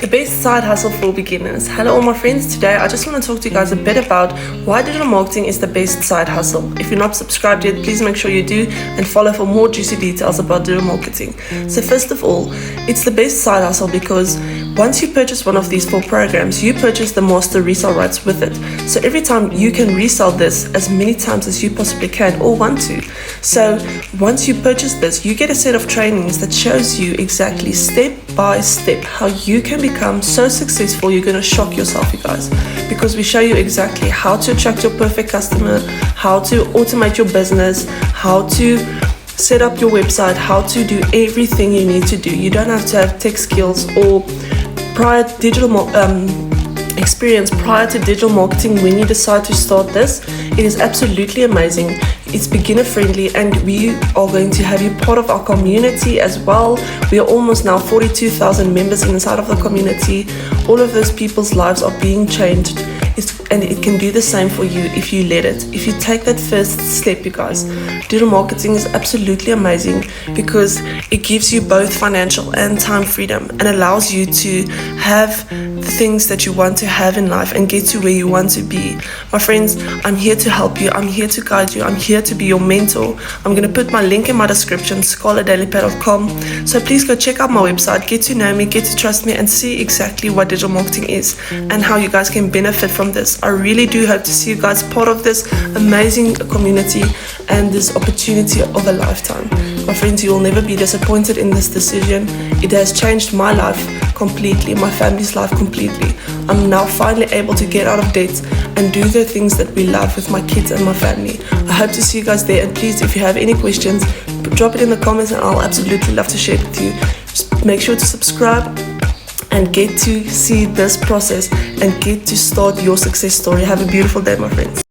The best side hustle for beginners. Hello all my friends, today I just want to talk to you guys a bit about why digital marketing is the best side hustle. If you're not subscribed yet, please make sure you do and follow for more juicy details about digital marketing. So first of all, it's the best side hustle because once you purchase one of these 4 programs, you purchase the master resale rights with it. So every time you can resell this as many times as you possibly can or want to. So once you purchase this, you get a set of trainings that shows you exactly step by step how you can become so successful you're going to shock yourself, you guys, because we show you exactly how to attract your perfect customer, how to automate your business, how to set up your website, how to do everything you need to do. You don't have to have tech skills or prior digital experience prior to digital marketing when you decide to start this. It is absolutely amazing. It's beginner friendly and we are going to have you part of our community as well. We are almost now 42,000 members inside of the community. All of those people's lives are being changed, and it can do the same for you if you let it. If you take that first step, you guys, digital marketing is absolutely amazing because it gives you both financial and time freedom and allows you to have the things that you want to have in life and get to where you want to be. My friends, I'm here to help you. I'm here to guide you. I'm here to be your mentor. I'm going to put my link in my description, scarlettdailypad.com. So please go check out my website, get to know me, get to trust me, and see exactly what digital marketing is and how you guys can benefit from this. I really do hope to see you guys part of this amazing community and this opportunity of a lifetime. My friends, you will never be disappointed in this decision. It has changed my life completely, my family's life completely. I'm now finally able to get out of debt and do the things that we love with my kids and my family. I hope to see you guys there, and please, if you have any questions, drop it in the comments and I'll absolutely love to share it with you. Just make sure to subscribe and get to see this process and get to start your success story. Have a beautiful day, my friends.